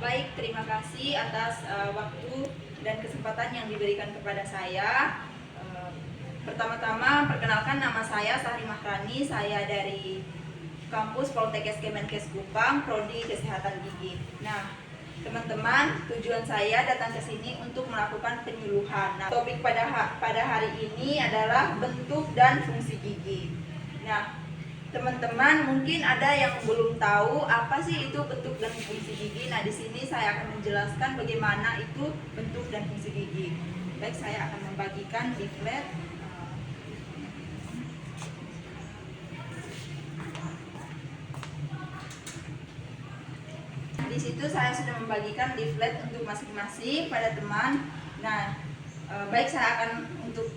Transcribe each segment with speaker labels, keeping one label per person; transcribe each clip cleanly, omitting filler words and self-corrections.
Speaker 1: Baik, terima kasih atas waktu dan kesempatan yang diberikan kepada saya. Pertama-tama, perkenalkan nama saya Sari Mahrani, saya dari kampus Poltekkes Kemenkes Kupang, Prodi Kesehatan Gigi. Nah, teman-teman, tujuan saya datang ke sini untuk melakukan penyuluhan. Nah, topik pada hari ini adalah bentuk dan fungsi gigi. Nah, teman-teman mungkin ada yang belum tahu apa sih itu bentuk dan fungsi gigi. Nah, di sini saya akan menjelaskan bagaimana itu bentuk dan fungsi gigi. Baik, saya akan membagikan leaflet. Di situ saya sudah membagikan leaflet untuk masing-masing pada teman. Nah, baik saya akan untuk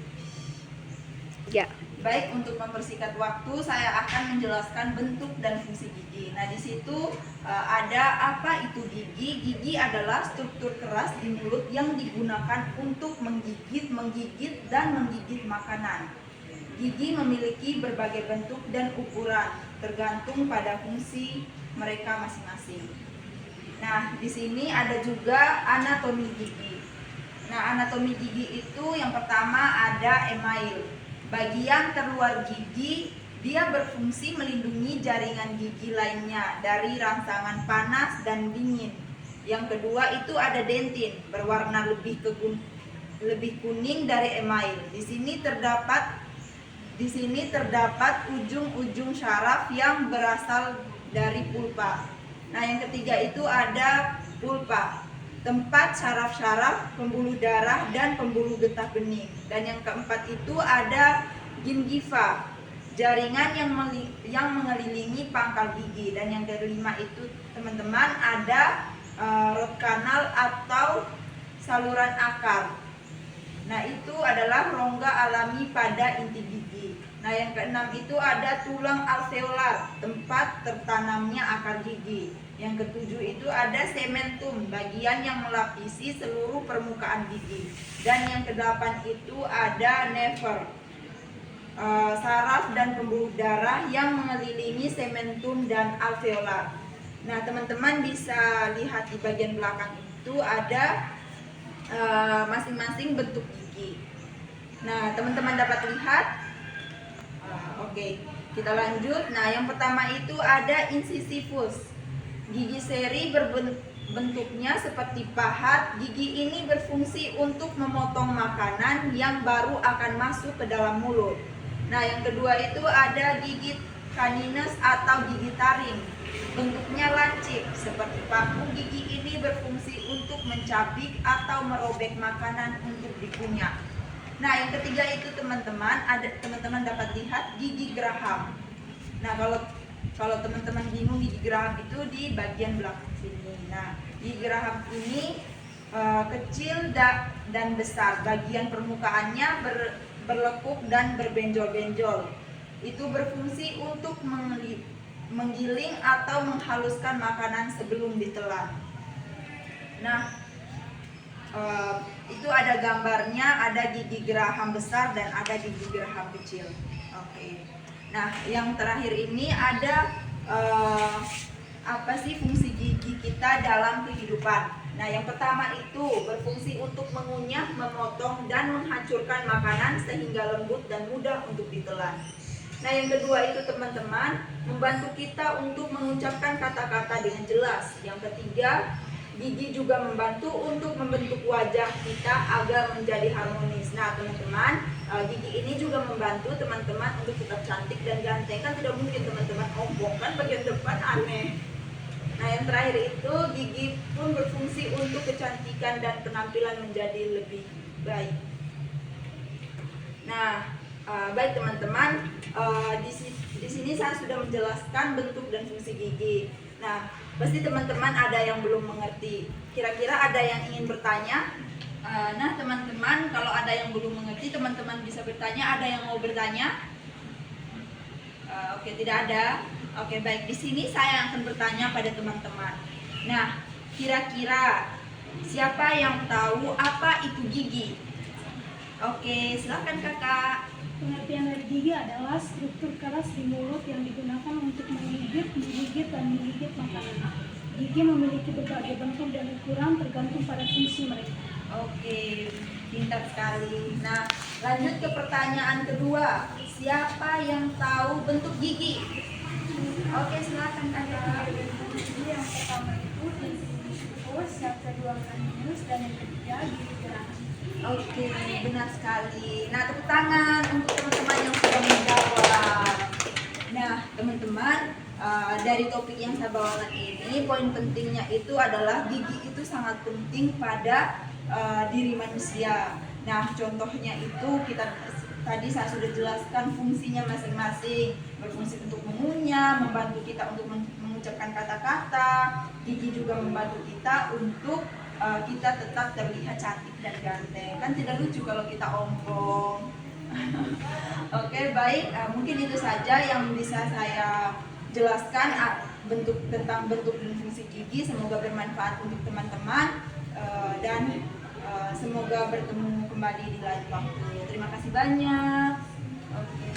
Speaker 1: mempersingkat waktu, saya akan menjelaskan bentuk dan fungsi gigi. Nah, di situ ada apa itu gigi. Gigi adalah struktur keras di mulut yang digunakan untuk menggigit, dan menggigit makanan. Gigi memiliki berbagai bentuk dan ukuran, tergantung pada fungsi mereka masing-masing. Nah, di sini ada juga anatomi gigi. Nah, anatomi gigi itu yang pertama ada email. Bagian terluar gigi, dia berfungsi melindungi jaringan gigi lainnya dari rangsangan panas dan dingin. Yang kedua itu ada dentin, berwarna lebih kuning dari email. Di sini terdapat ujung-ujung syaraf yang berasal dari pulpa. Nah, yang ketiga itu ada pulpa, tempat syaraf-syaraf, pembuluh darah, dan pembuluh getah bening. Dan yang keempat itu ada gingiva, jaringan yang mengelilingi pangkal gigi. Dan yang kelima itu teman-teman ada root canal atau saluran akar. Nah, itu adalah rongga alami pada inti gigi. Nah, yang keenam itu ada tulang alveolar, tempat tertanamnya akar gigi. Yang ketujuh itu ada cementum, bagian yang melapisi seluruh permukaan gigi. Dan yang kedelapan itu ada never, saraf dan pembuluh darah yang mengelilingi cementum dan alveolar. Nah, teman-teman bisa lihat di bagian belakang itu ada masing-masing bentuk gigi. Nah, teman-teman dapat lihat. Oke, kita lanjut. Nah, yang pertama itu ada incisivus. Gigi seri bentuknya seperti pahat. Gigi ini berfungsi untuk memotong makanan yang baru akan masuk ke dalam mulut. Nah, yang kedua itu ada gigi caninus atau gigi taring. Bentuknya lancip seperti paku. Gigi ini berfungsi untuk mencabik atau merobek makanan untuk dikunyah. Nah, yang ketiga itu teman-teman dapat lihat gigi geraham. Nah, kalau teman-teman bingung gigi geraham itu di bagian belakang sini. Nah, gigi geraham ini kecil dan besar. Bagian permukaannya berlekuk dan berbenjol-benjol. Itu berfungsi untuk menggiling atau menghaluskan makanan sebelum ditelan. Nah, itu ada gambarnya, ada gigi geraham besar dan ada gigi geraham kecil. Oke. Nah, yang terakhir ini ada apa sih fungsi gigi kita dalam kehidupan. Nah, yang pertama itu berfungsi untuk mengunyah, memotong, dan menghancurkan makanan sehingga lembut dan mudah untuk ditelan. Nah, yang kedua itu teman-teman membantu kita untuk mengucapkan kata-kata dengan jelas. Yang ketiga, gigi juga membantu untuk membentuk wajah kita agar menjadi harmonis. Nah, teman-teman, gigi ini juga membantu teman-teman untuk tetap cantik dan ganteng. Kan tidak mungkin teman-teman ompong kan bagian depan aneh. Nah, yang terakhir itu gigi pun berfungsi untuk kecantikan dan penampilan menjadi lebih baik. Nah, baik teman-teman, di sini saya sudah menjelaskan bentuk dan fungsi gigi. Nah, pasti teman-teman ada yang belum mengerti. Kira-kira ada yang ingin bertanya? Nah, teman-teman, kalau ada yang belum mengerti, teman-teman bisa bertanya. Ada yang mau bertanya? Oke, tidak ada. Oke, baik. Di sini saya akan bertanya pada teman-teman. Nah, kira-kira siapa yang tahu apa itu gigi? Oke, silakan kakak.
Speaker 2: Pengertian dari gigi adalah struktur keras di mulut yang digunakan untuk menggigit, dan menggigit makanan. Gigi memiliki berbagai bentuk dan ukuran tergantung pada fungsi mereka.
Speaker 1: Oke, pintar sekali. Nah, lanjut ke pertanyaan kedua. Siapa yang tahu bentuk gigi? Oke, silakan kakak.
Speaker 2: Gigi yang pertama itu infus, yang kedua kanus, dan yang ketiga gigi geraham.
Speaker 1: Oke, benar sekali. Nah, tepuk tangan untuk teman-teman yang sudah menjawab. Nah, teman-teman, dari topik yang saya bawakan ini, poin pentingnya itu adalah gigi itu sangat penting pada diri manusia. Nah, contohnya itu tadi saya sudah jelaskan fungsinya masing-masing. Berfungsi untuk mengunyah, membantu kita untuk mengucapkan kata-kata. Gigi juga membantu kita untuk kita tetap terlihat cantik dan ganteng. Kan tidak lucu kalau kita ompong. Oke, baik. Mungkin itu saja yang bisa saya jelaskan tentang bentuk dan fungsi gigi. Semoga bermanfaat untuk teman-teman dan semoga bertemu kembali di lain waktu. Terima kasih banyak. Oke.